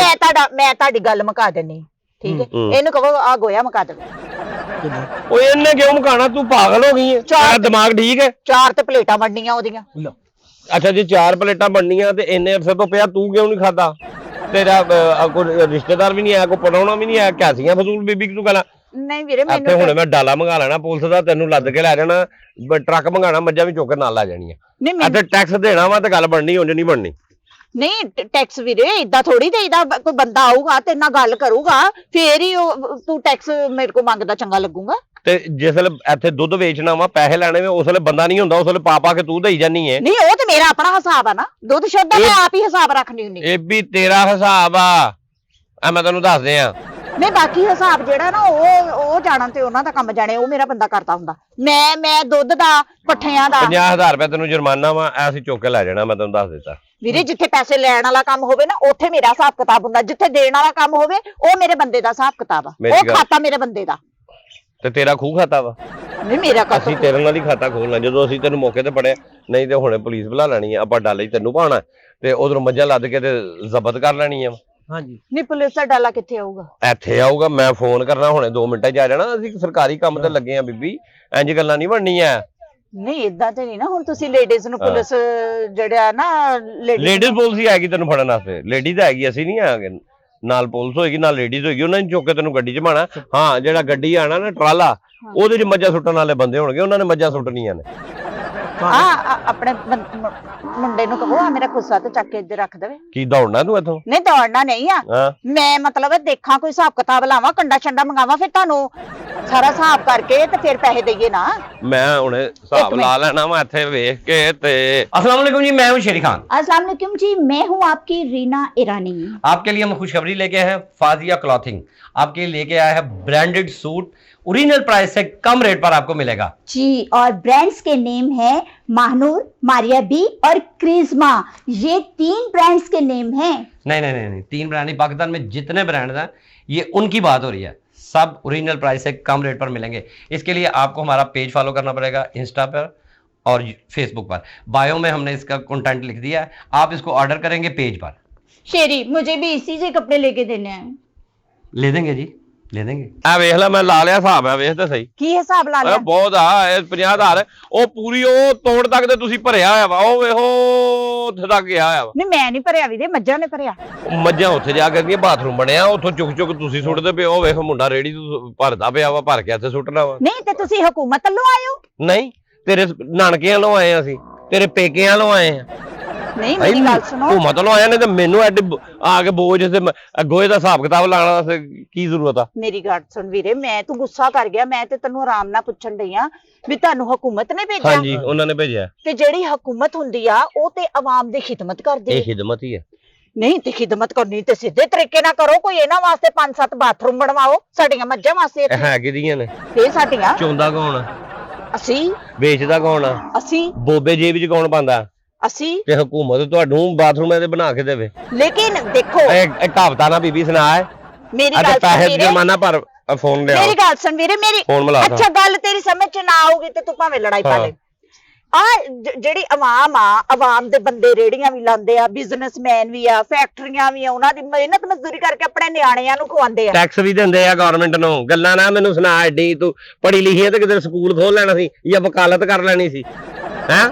ਮੈਂ ਤੁਹਾਡੀ ਗੱਲ ਮੁਕਾ ਦੇਣੀ, ਠੀਕ ਹੈ? ਇਹਨੂੰ ਕਹੋ ਆ ਗੋਇਆ ਮੁਕਾ ਦੇ। ਓਏ ਇਹਨੇ ਕਿਉਂ ਮੁਕਾਣਾ? ਤੂੰ ਪਾਗਲ ਹੋ ਗਈ ਹੈ? ਤੇਰਾ ਦਿਮਾਗ ਠੀਕ ਹੈ? 4 ਤੇ ਪਲੇਟਾਂ ਬਣਨੀਆਂ ਉਹਦੀਆਂ। ਅੱਛਾ ਜੀ, 4 ਪਲੇਟਾਂ ਬਣਨੀਆਂ ਤੇ ਇੰਨੇ ਅਰਸੇ ਤੋਂ ਪਿਆ, ਤੂੰ ਕਿਉਂ ਨਹੀਂ ਖਾਦਾ? ਤੇਰਾ ਕੋਈ ਰਿਸ਼ਤੇਦਾਰ ਵੀ ਨਹੀਂ ਆਇਆ, ਕੋਈ ਪੜਾਉਣਾ ਵੀ ਨਹੀਂ ਆਇਆ, ਕੈਸੀਆਂ ਫਜ਼ੂਲ ਬੀਬੀ ਤੂੰ ਕਹਿਣਾ? ਨਹੀਂ ਵੀਰੇ ਇੱਥੇ ਹੁਣ ਮੈਂ ਡਾਲਾ ਮੰਗਾ ਲੈਣਾ ਪੁਲਿਸ ਦਾ, ਤੈਨੂੰ ਲੱਦ ਕੇ ਲੈ ਜਾਣਾ, ਟਰੱਕ ਮੰਗਾਣਾ, ਮੱਝਾਂ ਵੀ ਚੁੱਕ ਕੇ ਨਾਲ ਲੈ ਜਾਣੀਆਂ। ਇੱਥੇ ਟੈਕਸ ਦੇਣਾ ਵਾ ਤੇ ਗੱਲ ਬਣਨੀ, ਉਂਝ ਨਹੀਂ ਬਣਨੀ। ਨਹੀਂ ਟੈਕਸ ਵੀਰੇ ਏਦਾਂ ਥੋੜੀ ਦੇਈਦਾ। ਕੋਈ ਬੰਦਾ ਆਊਗਾ ਤੇ ਨਾਲ ਗੱਲ ਕਰੂਗਾ ਫੇਰ ਹੀ ਤੂੰ ਟੈਕਸ ਮੇਰੇ ਕੋਲ ਮੰਗਦਾ ਚੰਗਾ ਲੱਗੂਗਾ। ਤੇ ਜਿਸ ਵੇਲੇ ਇੱਥੇ ਦੁੱਧ ਵੇਚਣਾ ਵਾ, ਪੈਸੇ ਲੈਣੇ ਵੇ, ਉਸ ਵੇਲੇ ਬੰਦਾ ਨਹੀਂ ਹੁੰਦਾ, ਉਸ ਵੇਲੇ ਪਾ ਕੇ ਤੂੰ ਦੇਈ ਜਾਨੀ ਹੈ। ਨਹੀਂ ਉਹ ਤੇ ਮੇਰਾ ਆਪਣਾ ਹਿਸਾਬ ਆ ਨਾ, ਦੁੱਧ ਸ਼ੁੱਧ ਦਾ ਮੈਂ ਆਪ ਹੀ ਹਿਸਾਬ ਰੱਖਣੀ ਹੁੰਦੀ। ਇਹ ਵੀ ਤੇਰਾ ਹਿਸਾਬ ਆ, ਮੈਂ ਤੈਨੂੰ ਦੱਸਦੇ ਆ। ਨਹੀਂ ਬਾਕੀ ਹਿਸਾਬ ਜਿਹੜਾ ਨਾ ਉਹ ਜਾਣਨ ਤੇ ਉਹਨਾਂ ਦਾ ਕੰਮ ਜਾਣੇ, ਉਹ ਮੇਰਾ ਬੰਦਾ ਕਰਦਾ ਹੁੰਦਾ। ਮੈਂ ਦੁੱਧ ਦਾ ਪੱਠਿਆਂ ਦਾ 50,000 ਰੁਪਏ ਤੈਨੂੰ ਜੁਰਮਾਨਾ ਵਾ, ਅਸੀਂ ਚੁੱਕ ਕੇ ਲੈ ਜਾਣਾ, ਮੈਂ ਤੈਨੂੰ ਦੱਸ ਦਿੱਤਾ। ਵੀਰੇ ਜਿੱਥੇ ਪੈਸੇ ਲੈਣ ਵਾਲਾ ਕੰਮ ਹੋਵੇ ਨਾ ਉੱਥੇ ਮੇਰਾ ਹਿਸਾਬ ਕਿਤਾਬ ਹੁੰਦਾ, ਜਿੱਥੇ ਦੇਣ ਵਾਲਾ ਕੰਮ ਹੋਵੇ ਉਹ ਮੇਰੇ ਬੰਦੇ ਦਾ ਹਿਸਾਬ ਕਿਤਾਬ ਆ, ਮੇਰੀ ਉਹ ਗੱਲ- ਖਾਤਾ ਮੇਰੇ ਬੰਦੇ ਦਾ। ਤੇ ਤੇਰਾ ਖੂਹ ਖਾਤਾ ਵਾ, ਨਹੀਂ ਮੇਰਾ ਖਾਤਾ ਅਸੀਂ ਤੇਰੇ ਨਾਲ ਹੀ ਖਾਤਾ ਖੋਲਣਾ ਜਦੋਂ ਅਸੀਂ ਤੈਨੂੰ ਮੌਕੇ ਤੇ ਫੜਿਆ, ਨਹੀਂ ਤੇ ਹੁਣੇ ਪੁਲਿਸ ਬੁਲਾ ਲੈਣੀ ਆ, ਆਪਾਂ ਡਾਲੇ ਤੈਨੂੰ ਪਾਉਣਾ ਤੇ ਉਧਰੋਂ ਮੱਝਾਂ ਲੱਦ ਕੇ ਤੇ ਜ਼ਬਤ ਕਰ ਲੈਣੀ ਆ। ਹਾਂਜੀ ਨਹੀਂ ਪੁਲਿਸ ਦਾ ਡਾਲਾ ਕਿੱਥੇ ਆਊਗਾ? ਇੱਥੇ ਆਊਗਾ, ਮੈਂ ਫੋਨ ਕਰਨਾ ਹੁਣੇ 2 ਮਿੰਟਾਂ 'ਚ ਆ ਜਾਣਾ, ਅਸੀਂ ਸਰਕਾਰੀ ਕੰਮ ਤੇ ਲੱਗੇ ਆ ਬੀਬੀ, ਇੰਜ ਗੱਲਾਂ ਨਹੀਂ ਬਣਨੀਆਂ। ਨਹੀਂ ਇਦਾਂ ਤੇ ਨਹੀਂ ਨਾ, ਹੁਣ ਤੁਸੀਂ ਲੇਡੀਜ਼ ਨੂੰ ਪੁਲਿਸ ਜਿਹੜਾ ਨਾ ਲੇਡੀਜ਼ ਪੁਲਿਸ ਹੀ ਆਏਗੀ ਤੈਨੂੰ ਫੜਨ ਵਾਸਤੇ, ਲੇਡੀਜ਼ ਆਏਗੀ, ਅਸੀਂ ਨਹੀਂ ਆਵਾਂਗੇ। ਨਾਲ ਪੁਲਿਸ ਹੋਏਗੀ ਨਾਲ ਲੇਡੀਜ਼ ਹੋਏਗੀ, ਉਹਨਾਂ ਨੇ ਚੁੱਕ ਕੇ ਤੈਨੂੰ ਗੱਡੀ 'ਚ ਪਾਣਾ। ਹਾਂ ਜਿਹੜਾ ਗੱਡੀ ਆਣਾ ਨਾ ਟਰਾਲਾ, ਉਹਦੇ 'ਚ ਮੱਝਾਂ ਸੁੱਟਣ ਵਾਲੇ ਬੰਦੇ ਹੋਣਗੇ, ਉਹਨਾਂ ਨੇ ਮੱਝਾਂ ਸੁੱਟਣੀਆਂ ਨੇ। ਆਪਣੇ ਮੁੰਡੇ ਨੂੰ ਕਹੋ ਆ ਮੇਰਾ ਗੁੱਸਾ ਤੇ ਚੱਕ ਕੇ ਇੱਧਰ ਰੱਖ ਦੇਵੇ। ਕੀ ਦੌੜਨਾ ਤੂੰ ਇੱਥੋਂ? ਨਹੀਂ ਦੌੜਨਾ ਨਹੀਂ ਆ, ਹਾਂ ਮੈਂ ਮਤਲਬ ਦੇਖਾਂ ਕੋਈ ਹਿਸਾਬ ਕਿਤਾਬ ਲਾਵਾਂ, ਕੰਡਾ ਛੰਡਾ ਮੰਗਾਵਾਂ, ਫਿਰ ਤੁਹਾਨੂੰ ਸਾਰਾ ਹਿਸਾਬ ਕਰਕੇ ਤੇ ਫਿਰ ਪੈਸੇ ਦੇਈਏ ਨਾ। ਮੈਂ ਹੁਣੇ ਹਿਸਾਬ ਲਾ ਲੈਣਾ ਵਾ ਇੱਥੇ ਵੇਖ ਕੇ ਤੇ। अस्सलाम वालेकुम जी, मैं हूं शेरी खान। अस्सलाम वालेकुम जी, मैं हूँ आपकी रीना ईरानी। आपके लिए हम खुशखबरी लेके आए हैं फाजिया क्लॉथिंग। आपके लिए लेके आया है ब्रांडेड सूट, ओरिजिनल प्राइस से कम रेट पर आपको मिलेगा। जी, और ब्रांड्स के नेम है महानूर, मारिया बी और क्रिज्मा। ये 3 ब्रांड्स के नेम हैं। नहीं, 3 ब्रांड नहीं, पाकिस्तान में जितने ब्रांड हैं ये उनकी बात हो रही है, सब ओरिजिनल प्राइस से कम रेट पर मिलेंगे। इसके लिए आपको हमारा पेज फॉलो करना पड़ेगा इंस्टा पर और फेसबुक पर। बायो में हमने इसका कंटेंट लिख दिया है, आप इसको ऑर्डर करेंगे पेज पर। शेरी, मुझे भी इसी से कपड़े लेके देने हैं। ले देंगे जी, ले देंगे। ਆ ਵੇਖ ਲੈ, ਮੈਂ ਲਾ ਲਿਆ ਹਿਸਾਬ, ਆ ਵੇਖ ਤੇ ਸਹੀ। ਕੀ ਹਿਸਾਬ ਲਾ ਲਿਆ? ਬਹੁਤ ਆ, ਇਹ 50,000 ਉਹ ਪੂਰੀ ਉਹ ਤੋੜ ਤੱਕ ਤੇ ਤੁਸੀਂ ਭਰਿਆ ਹੋਇਆ ਵਾ, ਉਹ ਵੇਖੋ ਉੱਥੇ ਤੱਕ ਗਿਆ ਹੋਇਆ ਵਾ। ਨਹੀਂ ਮੈਂ ਨਹੀਂ ਭਰਿਆ ਵੀਰੇ, ਮੱਝਾਂ ਨੇ ਭਰਿਆ। ਉਹ ਮੱਝਾਂ ਉੱਥੇ ਜਾ ਕੇ ਦੀਆਂ ਬਾਥਰੂਮ ਬਣਿਆ, ਉੱਥੋਂ ਚੁੱਕ ਚੁੱਕ ਤੁਸੀਂ ਸੁੱਟਦੇ ਪਏ, ਉਹ ਵੇਖ ਮੁੰਡਾ ਰੇੜੀ ਤੋਂ ਭਰਦਾ ਪਿਆ ਵਾ, ਭਰ ਕੇ ਇੱਥੇ ਸੁੱਟਣਾ ਵਾ। ਨਹੀਂ ਤੇ ਤੁਸੀਂ ਹਕੂਮਤ ਵੱਲੋਂ ਆਏ ਹੋ? ਨਹੀਂ, ਤੇਰੇ ਨਾਨਕਿਆਂ ਵੱਲੋਂ ਆਏ ਆ ਅਸੀਂ, ਤੇਰੇ ਪੇਕਿਆਂ ਵੱਲੋਂ ਆਏ ਆ। ਨਹੀਂ ਮੇਰੀ ਗੱਲ ਸੁਣੋ, ਹਕੂਮਤ ਵੱਲੋਂ ਆਏ ਨੇ ਤੇ ਮੈਨੂੰ ਐਡੇ ਆ ਕੇ ਬੋਝ ਤੇ ਗੋਹੇ ਦਾ ਹਿਸਾਬ ਕਿਤਾਬ ਲਾਉਣ ਵਾਸਤੇ ਕੀ ਜ਼ਰੂਰਤ ਆ? ਮੇਰੀ ਗੱਲ ਸੁਣ ਵੀਰੇ, ਮੈਂ ਤੂੰ ਗੁੱਸਾ ਕਰ ਗਿਆ, ਮੈਂ ਤੇ ਤੈਨੂੰ ਆਰਾਮ ਨਾਲ ਪੁੱਛਣ ਡਈ ਆ ਵੀ ਤੁਹਾਨੂੰ ਹਕੂਮਤ ਨੇ ਭੇਜਿਆ? ਹਾਂਜੀ ਉਹਨਾਂ ਨੇ ਭੇਜਿਆ। ਤੇ ਜਿਹੜੀ ਹਕੂਮਤ ਹੁੰਦੀ ਆ ਉਹ ਤੇ ਆਵਾਮ ਦੀ ਖਿਦਮਤ ਕਰਦੀ ਇਹ ਹੈ। ਖਿਦਮਤ ਹੀ ਹੈ। ਨਹੀਂ ਤੇ ਖਿਦਮਤ ਕਰਨੀ ਤੇ ਸਿੱਧੇ ਤਰੀਕੇ ਨਾਲ ਕਰੋ, ਕੋਈ ਇਹਨਾਂ ਵਾਸਤੇ 5-7 ਬਾਥਰੂਮ ਬਣਵਾਓ, ਸਾਡੀਆਂ ਮੱਝਾਂ ਵਾਸਤੇ ਇਹ ਹੈ ਕਿਹਦੀਆਂ ਨੇ? ਇਹ ਸਾਡੀਆਂ। ਚੋਂਦਾ ਕੌਣ ਆ? ਅਸੀਂ ਵੇਚਦਾ ਕੌਣ ਆ? ਅਸੀਂ ਬੋਬੇ ਜੇਬ ਵਿੱਚ ਕੌਣ ਪਾਉਂਦਾ? ਅਸੀਂ ਤੇ ਹਕੂਮਤ ਤੁਹਾਨੂੰ ਬਾਥਰੂਮ ਇਹਦੇ ਬਣਾ ਕੇ ਦੇਵੇ। ਲੇਕਿਨ ਦੇਖੋ ਇਹ ਕਹਾਵਤਾਂ ਨਾ ਬੀਬੀ ਸੁਣਾ ਹੈ। ਮੇਰੀ ਅਤੇ ਗੱਲ ਸੁਣ ਪੈਸੇ ਵੀਰੇ, ਜਮਾਨਾ ਪਰ ਫੋਨ ਲਿਆ, ਮੇਰੀ ਗੱਲ ਸੁਣ ਵੀਰੇ, ਮੇਰੀ ਫੋਨ ਮਿਲਾ ਤਾ। ਅੱਛਾ ਗੱਲ ਤੇਰੀ ਸਮਝ ਚ ਨਾ ਆਊਗੀ ਤੇ ਤੂੰ ਭਾਵੇਂ ਲੜਾਈ ਪਾ ਲੈ। ਆ ਜਿਹੜੀ ਆਵਾਮ ਆ, ਆਵਾਮ ਦੇ ਬੰਦੇ ਰੇੜੀਆਂ ਵੀ ਲਾਉਂਦੇ ਆ, ਬਿਜ਼ਨਸਮੈਨ ਵੀ ਆ, ਫੈਕਟਰੀਆਂ ਵੀ ਆ, ਉਹਨਾਂ ਦੀ ਮਿਹਨਤ ਮਜ਼ਦੂਰੀ ਕਰਕੇ ਆਪਣੇ ਨਿਆਣਿਆਂ ਨੂੰ ਖਵਾਉਂਦੇ ਆ। ਟੈਕਸ ਵੀ ਦਿੰਦੇ ਆ ਗਵਰਨਮੈਂਟ ਨੂੰ। ਗੱਲਾਂ ਨਾ ਮੈਨੂੰ ਸੁਣਾ ਐਡੀ, ਤੂੰ ਪੜ੍ਹੀ ਲਿਖੀ ਹੈ ਤੇ ਕਿਤੇ ਸਕੂਲ ਖੋਲ ਲੈਣਾ ਸੀ ਜਾਂ ਵਕਾਲਤ ਕਰ ਲੈਣੀ ਸੀ। ਹੈਂ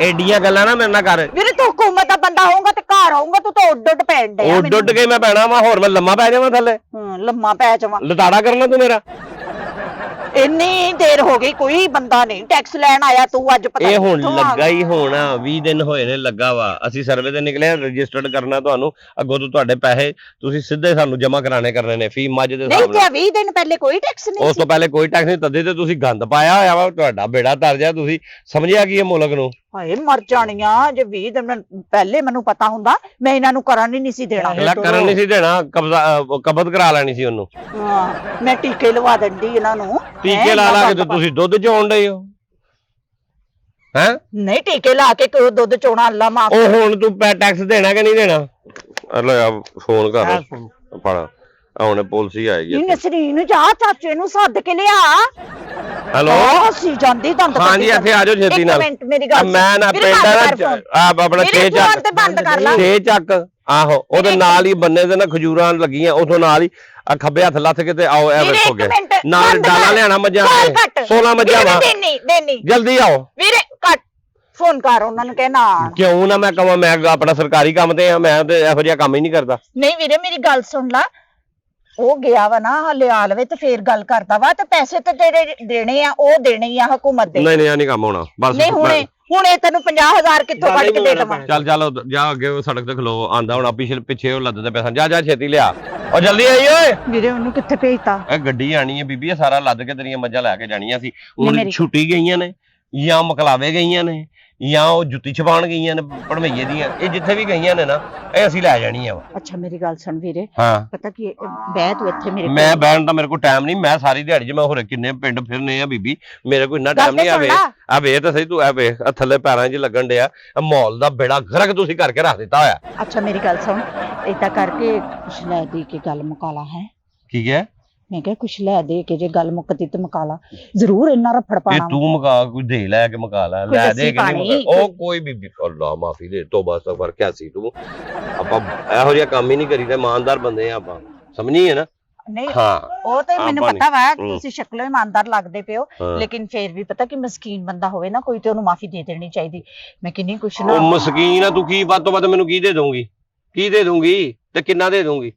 ਐਡੀਆਂ ਗੱਲਾਂ ਨਾ ਮੇਰੇ ਨਾਲ ਕਰ। ਵੀਰੇ ਤੂੰ ਹਕੂਮਤ ਦਾ ਬੰਦਾ ਹੋਊਗਾ ਤੇ ਘਰ ਆਊਗਾ, ਤੂੰ ਤਾਂ ਉੱਡ ਪੈਣ ਡਿਆ ਉੱਡ ਉੱਡ ਕੇ ਮੈਂ ਪੈਣਾ ਵਾ, ਹੋਰ ਮੈਂ ਲੰਮਾ ਪੈ ਜਾਵਾਂ ਥੱਲੇ? ਲੰਮਾ ਪੈ ਜਾਵਾਂ। ਲਤਾੜਾ ਕਰਨਾ ਤੂੰ ਮੇਰਾ? ਇੰਨੀ ਦੇਰ ਹੋ ਗਈ ਕੋਈ ਬੰਦਾ ਨਹੀਂ ਟੈਕਸ ਲੈਣ ਆਇਆ, ਤੂੰ ਅੱਜ ਪਤਾ ਇਹ ਹੁਣ ਕਿੱਥੋਂ ਆ ਲੱਗਾ ਗਿਆ। ਹੀ ਹੋਣਾ, 20 ਦਿਨ ਹੋਏ ਨੇ ਲੱਗਾ ਵਾ। ਅਸੀਂ ਸਰਵੇ ਤੇ ਨਿਕਲੇ, ਰਜਿਸਟਰਡ ਕਰਨਾ ਤੁਹਾਨੂੰ, ਅੱਗੋਂ ਤੋਂ ਤੁਹਾਡੇ ਪੈਸੇ ਤੁਸੀਂ ਸਿੱਧੇ ਸਾਨੂੰ ਜਮ੍ਹਾਂ ਕਰਾਣੇ ਕਰਨੇ ਨੇ ਫੀ ਮੱਝ ਦੇ ਨਹੀਂ ਹਿਸਾਬ ਤੇ ਨਾਲ। 20 ਦਿਨ ਪਹਿਲੇ ਕੋਈ ਟੈਕਸ ਨਹੀਂ ਉਸ ਸੀ। ਤੋਂ ਪਹਿਲੇ ਕੋਈ ਟੈਕਸ ਨਹੀਂ, ਤਦੇ ਤੇ ਤੁਸੀਂ ਗੰਦ ਪਾਇਆ ਹੋਇਆ ਵਾ, ਤੁਹਾਡਾ ਬੇੜਾ ਤਰ ਜਾ। ਤੁਸੀਂ ਸਮਝਿਆ ਕੀ ਇਹ ਮੁਲਕ ਨੂੰ? ਹਾਏ ਮਰ ਜਾਣੀਆਂ, ਜੇ 20 ਦਿਨ ਪਹਿਲੇ ਮੈਨੂੰ ਪਤਾ ਹੁੰਦਾ ਮੈਂ ਇਹਨਾਂ ਨੂੰ ਕਰਨ ਹੀ ਨਹੀਂ ਸੀ ਦੇਣਾ। ਅਗਲਾ ਕਰਨ ਨਹੀਂ ਸੀ ਦੇਣਾ, ਕਬਜ਼ ਕਰਾ ਲੈਣੀ ਸੀ ਉਹਨੂੰ। ਹਾਂ ਮੈਂ ਟੀਕੇ ਲਵਾ ਦਿੰਦੀ ਇਹਨਾਂ ਨੂੰ। ਟੀਕੇ ਲਾ ਲਾ ਕੇ ਤੇ ਤੁਸੀਂ ਦੁੱਧ ਚੋਣ ਡਏ ਹੋ। ਹੈਂ ਨਹੀਂ ਟੀਕੇ ਲਾ ਕੇ ਕੋਈ ਦੁੱਧ ਚੋਣਾ, ਅੱਲਾ ਮਾਫ। ਉਹ ਹੁਣ ਤੂੰ ਟੈਕਸ ਦੇਣਾ ਕਿ ਨਹੀਂ ਦੇਣਾ? ਲੈ ਆ ਫੋਨ ਕਰ ਪੜਾ, ਹੁਣ ਪੁਲਿਸ ਹੀ ਆਏਗੀ। ਨਸਰੀਨ ਜਾ ਚਾਚੇ ਨੂੰ ਸੱਦ ਕੇ ਲਿਆ। ਹੈਲੋ ਅਸੀਂ ਜਾਂਦੀ ਦੰਦ ਹਾਂਜੀ ਇੱਥੇ ਆ ਜਾਓ ਛੇਤੀ ਨਾਲ। ਇੱਕ ਮਿੰਟ ਮੇਰੀ ਗੱਲ ਸੁਣ। ਮੈਂ ਨਾ ਵੀਰੇ ਪਿੰਡ ਬੰਦ ਕਰ ਆ ਫੋਨ। ਆਪਣਾ ਵੀਰੇ 6 ਫੋਨ ਚੱਕ ਤੇ ਬੰਦ ਕਰ ਲਾ। 6 ਚੱਕ, ਆਹੋ ਉਹਦੇ ਨਾਲ ਹੀ ਬੰਨੇ ਦੇ ਨਾ ਖਜੂਰਾਂ ਲੱਗੀਆਂ, ਉਥੋਂ ਨਾਲ ਹੀ ਆ ਖੱਬੇ ਹੱਥ ਲੱਥ ਕੇ ਤੇ ਆਓ ਐ ਵੀਰੇ ਵੇਖੋ ਇੱਕ ਗਏ ਮਿੰਟ ਨਾਲ ਬੰਦ ਡਾਲਾ ਕਰ। ਲਿਆਣਾ ਮੱਝਾਂ ਕਾਲ ਦੇ ਕੱਟ। 16 ਮੱਝਾਂ ਵਾ। ਦੇਣੀ ਜਲਦੀ ਆਓ ਵੀਰੇ ਕੱਟ ਫੋਨ ਕਰ, ਉਹਨਾਂ ਨੂੰ ਕਹਿਣਾ। ਕਿਉਂ ਨਾ ਮੈਂ ਕਹਾਂ, ਮੈਂ ਆਪਣਾ ਸਰਕਾਰੀ ਕੰਮ ਤੇ ਆ, ਮੈਂ ਤੇ ਇਹੋ ਜਿਹਾ ਕੰਮ ਹੀ ਨਹੀਂ ਕਰਦਾ। ਨਹੀਂ ਵੀਰੇ ਮੇਰੀ ਗੱਲ ਸੁਣ ਲਾ, ਉਹ ਗਿਆ ਵਾ ਨਾ ਹਲੇ ਆ ਲਵੇ ਤੇ ਫੇਰ ਗੱਲ ਕਰਦਾ ਵਾ, ਤੇ ਪੈਸੇ ਤੇ ਤੇਰੇ ਦੇਣੇ ਆ, ਉਹ ਦੇਣੇ ਆ ਹਕੂਮਤ ਦੇ। ਨਹੀਂ ਆ ਨਹੀਂ ਕੰਮ ਹੋਣਾ ਬਸ। ਨਹੀਂ ਹੁਣੇ ਤੈਨੂੰ 50,000 ਕਿੱਥੋਂ ਕੱਢ ਕੇ ਦੇ ਦੇਵਾਂ? ਚੱਲ ਜਾ ਅੱਗੇ ਉਹ ਸੜਕ ਤੇ ਖਲੋ, ਆਂਦਾ ਹੁਣ ਪਿੱਛੇ ਉਹ ਲੱਦਦੇ ਪੈਸਾ। ਜਾ ਛੇਤੀ ਲਿਆ, ਉਹ ਜਲਦੀ ਆਈ ਓਏ। ਵੀਰੇ ਉਹਨੂੰ ਕਿੱਥੇ ਭੇਜਤਾ? ਇਹ ਗੱਡੀ ਆਣੀ ਹੈ ਬੀਬੀ, ਇਹ ਸਾਰਾ ਲੱਦ ਕੇ ਤੇਰੀਆਂ ਮੱਝਾਂ ਲੈ ਕੇ ਜਾਣੀਆਂ ਸੀ। ਹੁਣ ਛੁੱਟੀ ਗਈਆਂ ਨੇ ਜਾਂ ਮਕਲਾਵੇ ਗਈਆਂ ਨੇ ਜਾਂ ਉਹ ਜੁੱਤੀ ਛਪਾਣ ਗਈਆਂ ਨੇ ਪੜਮਈਏ ਦੀਆਂ, ਇਹ ਜਿੱਥੇ ਵੀ ਗਈਆਂ ਨੇ ਨਾ ਇਹ ਅਸੀਂ ਲੈ ਜਾਣੀਆਂ ਵਾ। ਅੱਛਾ ਮੇਰੀ ਗੱਲ ਸੁਣ ਵੀਰੇ, ਹਾਂ ਪਤਾ ਕੀ ਬਹਿ ਤੂੰ ਇੱਥੇ ਮੇਰੇ ਮੈਂ ਬਹਿਣ ਦਾ ਮੇਰੇ ਕੋਲ ਟਾਈਮ ਨਹੀਂ, ਮੈਂ ਸਾਰੀ ਦਿਹਾੜੀ 'ਚ ਮੈਂ ਹੋਰ ਕਿੰਨੇ ਪਿੰਡ ਫਿਰਨੇ ਆ ਬੀਬੀ, ਮੇਰੇ ਕੋਲ ਇੰਨਾ ਟਾਈਮ ਨਹੀਂ ਆਵੇ। ਆ ਵੇਖ ਤਾਂ ਸਹੀ ਤੂੰ, ਆ ਵੇਖ ਆਹ ਥੱਲੇ ਪੈਰਾਂ 'ਚ ਲੱਗਣ ਡਿਆ, ਆ ਮਾਹੌਲ ਦਾ ਬੇੜਾ ਗਰਕ ਤੁਸੀਂ ਕਰਕੇ ਰੱਖ ਦਿੱਤਾ ਹੋਇਆ। ਅੱਛਾ ਮੇਰੀ ਗੱਲ ਸੁਣ, ਏਦਾਂ ਕਰਕੇ ਕੁਛ ਲੈ ਦੇ ਕੇ ਗੱਲ ਮੁਕਾ ਲਾ ਹੈ। ਠੀਕ ਹੈ, ਮੈਂ ਕਿਹਾ ਕੁਛ ਲੈ ਦੇ ਕੇ ਜੇ ਗੱਲ ਮੁੱਕਦੀ ਤੇ ਮੁਕਾ ਲਾ, ਜ਼ਰੂਰ ਇੰਨਾ ਰਫੜ ਇਹ ਪਾਣਾ। ਤੂੰ ਮਕਾ ਕੋਈ ਦੇ ਲੈ ਕੇ ਮਕਾ ਲੈ, ਕੋਈ ਲੈ ਲੱਸੀ ਦੇ ਕੇ ਨਹੀਂ ਪਾਣੀ, ਮਕਾ। ਉਹ ਕੋਈ ਬੀਬੀ, ਅੱਲਾ ਮਾਫੀ ਦੇ, ਤੋਬਾ ਅਸਤਗਫਰ, ਕਿਆ ਸੀ ਤੂੰ। ਆਪਾਂ ਇਹੋ ਜਿਹਾ ਕੰਮ ਹੀ ਨਹੀਂ ਕਰੀਦਾ, ਇਮਾਨਦਾਰ ਬੰਦੇ ਆ ਆਪਾਂ, ਸਮਝੀ ਹੈ ਨਾ। ਨਹੀਂ ਹਾਂ ਉਹ ਤੇ ਮੈਨੂੰ ਆਪਾਂ ਪਤਾ ਵਾ ਹੂੰ। ਤੁਸੀਂ ਸ਼ਕਲੋਂ ਇਮਾਨਦਾਰ ਲੱਗਦੇ ਪਿਓ, ਹਾਂ। ਲੇਕਿਨ ਫੇਰ ਵੀ ਪਤਾ ਕਿ ਮਸਕੀਨ ਬੰਦਾ ਹੋਵੇ ਨਾ ਕੋਈ, ਤੇ ਉਹਨੂੰ ਮਾਫੀ ਦੇ ਦੇਣੀ ਚਾਹੀਦੀ। ਮੈਂ ਕਿੰਨੀ ਕੁਛ ਨਾ ਉਹ ਮਸਕੀਨ ਆ ਤੂੰ, ਕੀ ਵੱਧ ਤੋਂ ਵੱਧ ਮੈਨੂੰ ਕੀ ਦੇ ਦੂੰਗੀ, ਕੀ ਦੇ ਦੂੰਗੀ ਤੇ ਕਿੰਨਾ ਦੇ ਦੂੰਗੀ।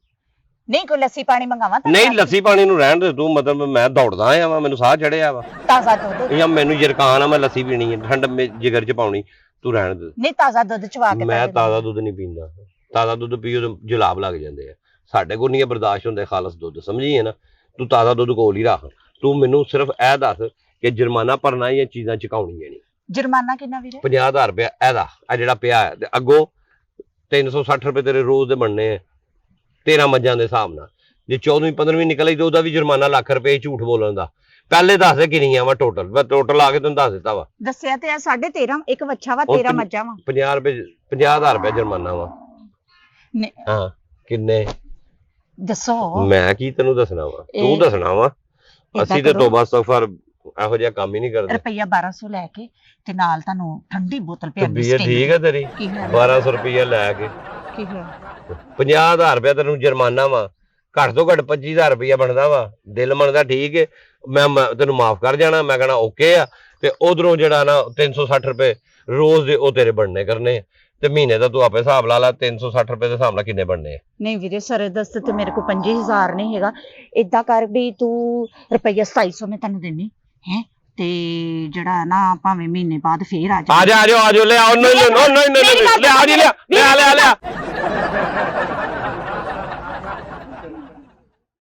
ਨਹੀਂ ਕੋਈ ਲੱਸੀ ਪਾਣੀ ਮੰਗਾਵਾਂ ਤਾਂ ਨਹੀਂ ਲੱਸੀ ਪਾਣੀ ਨੂੰ ਰਹਿਣ ਦੇ ਤੂੰ, ਮਤਲਬ ਮੈਂ ਦੌੜਦਾ ਆ ਵਾ, ਮੈਨੂੰ ਸਾਹ ਚੜਿਆ ਵਾ, ਤਾਜ਼ਾ ਦੁੱਧ, ਜਾਂ ਮੈਨੂੰ ਜਰਕਾਨ ਆ, ਮੈਂ ਲੱਸੀ ਪੀਣੀ ਹੈ, ਠੰਡ ਜਿਗਰ 'ਚ ਪਾਉਣੀ, ਤੂੰ ਰਹਿਣ ਦੇ। ਨਹੀਂ ਤਾਜ਼ਾ ਦੁੱਧ ਚਵਾ ਕੇ ਮੈਂ ਦੇ ਤਾਜ਼ਾ ਦੁੱਧ ਨਹੀਂ ਪੀਂਦਾ, ਤਾਜ਼ਾ ਦੁੱਧ ਪੀਓ ਤੇ ਜੁਲਾਬ ਲੱਗ ਜਾਂਦੇ ਆ, ਸਾਡੇ ਕੋਲ ਨਹੀਂ ਬਰਦਾਸ਼ਤ ਹੁੰਦੇ ਖਾਲਸ ਦੁੱਧ, ਸਮਝੀ ਹੈ ਨਾ। ਤੂੰ ਤਾਜ਼ਾ ਦੁੱਧ ਕੋਲ ਹੀ ਰੱਖ, ਤੂੰ ਮੈਨੂੰ ਸਿਰਫ ਇਹ ਦੱਸ ਕਿ ਜੁਰਮਾਨਾ ਭਰਨਾ ਜਾਂ ਚੀਜ਼ਾਂ ਚੁਕਾਉਣੀਆਂ ਨਹੀਂ। ਜੁਰਮਾਨਾ ਕਿੰਨਾ ਵੀਰੇ? 50,000 ਰੁਪਇਆ ਇਹਦਾ, ਆ ਜਿਹੜਾ ਪਿਆ ਹੈ, ਤੇ ਅੱਗੋਂ 360 ਰੁਪਏ ਤੇਰੇ ਰੋਜ਼ ਦੇ ਬਣਨੇ ਆ 13 ਮੱਝਾਂ ਦੇ ਹਿਸਾਬ ਨਾਲ। ਜੇ 14ਵੀਂ 15ਵੀਂ ਨਿਕਲੀ ਤੇ ਉਹਦਾ ਵੀ ਜੁਰਮਾਨਾ ਲੱਖ ਰੁਪਏ ਝੂਠ ਬੋਲਣ ਦਾ। ਪਹਿਲੇ ਦੱਸ ਦੇ ਕਿੰਨੀਆਂ ਵਾ ਟੋਟਲ, ਮੈਂ ਟੋਟਲ ਆ ਕੇ ਤੈਨੂੰ ਦੱਸ ਦਿੱਤਾ ਵਾ। ਦੱਸਿਆ ਤੇ ਆ 13.5, ਇੱਕ ਵੱਛਾ ਵਾ, ਉਹ 13 ਮੱਝਾਂ ਵਾ। 50 ਰੁਪਏ, 50,000 ਰੁਪਏ ਜੁਰਮਾਨਾ ਵਾ। ਨਹੀਂ, ਹਾਂ ਕਿੰਨੇ? ਦੱਸੋ। ਮੈਂ ਕੀ ਤੈਨੂੰ ਦੱਸਣਾ ਵਾ, ਤੂੰ ਇਹ- ਦੱਸਣਾ ਵਾ। ਅਸੀਂ ਤੇ ਕਰੋ। ਤੋਬਾ ਅਸਤਗਫਰ ਇਹੋ ਜਿਹਾ ਕੰਮ ਹੀ ਨਹੀਂ ਕਰਦੇ। ਰੁਪਈਆ 1200 ਲੈ ਕੇ ਤੇ ਨਾਲ ਤੁਹਾਨੂੰ ਠੰਡੀ ਬੋਤਲ ਪਿਆ ਤਬੀਅਤ ਠੀਕ ਹੈ ਤੇਰੀ? ਕੀ ਹੋਇਆ? 1200 ਰੁਪਇਆ ਲੈ ਕੇ ਕੀ ਹੋਇਆ? 50,000 ਰੁਪਇਆ ਤੈਨੂੰ ਜੁਰਮਾਨਾ ਵਾ, ਘੱਟ ਤੋਂ ਘੱਟ 25,000 ਰੁਪਇਆ ਬਣਦਾ ਵਾ। ਦਿਲ ਮੰਨਦਾ ਠੀਕ ਹੈ, ਮੈਂ ਤੈਨੂੰ ਮਾਫ ਕਰ ਜਾਣਾ, ਮੈਂ ਕਹਣਾ ਓਕੇ ਆ, ਤੇ ਉਧਰੋਂ ਜਿਹੜਾ ਨਾ 360 ਰੁਪਏ ਰੋਜ਼ ਦੇ ਉਹ ਤੇਰੇ ਬਣਨੇ ਕਰਨੇ, ਤੇ ਮਹੀਨੇ ਦਾ ਤੂੰ ਆਪੇ ਹਿਸਾਬ ਲਾ ਲਾ, 360 ਰੁਪਏ ਦੇ ਹਿਸਾਬ ਨਾਲ ਕਿੰਨੇ ਬਣਨੇ ਆ। ਨਹੀਂ ਵੀਰੇ ਸਰ ਦੱਸ ਤੇ ਮੇਰੇ ਕੋਲ 5000 ਨਹੀਂ ਹੈਗਾ। ਏਦਾਂ ਕਰ ਵੀ ਤੂੰ ਰੁਪਈਆ 2700 ਮੈਂ ਤੈਨੂੰ ਦੇਣੀ ਹੈ, ਤੇ ਜਿਹੜਾ ਨਾ ਭਾਵੇਂ ਮਹੀਨੇ ਬਾਅਦ ਫੇਰ ਆ ਜਾ। ਆ ਜਾ ਲੈ ਆਓ, ਨਹੀਂ ਲੈ ਆ ਜੀ, ਲੈ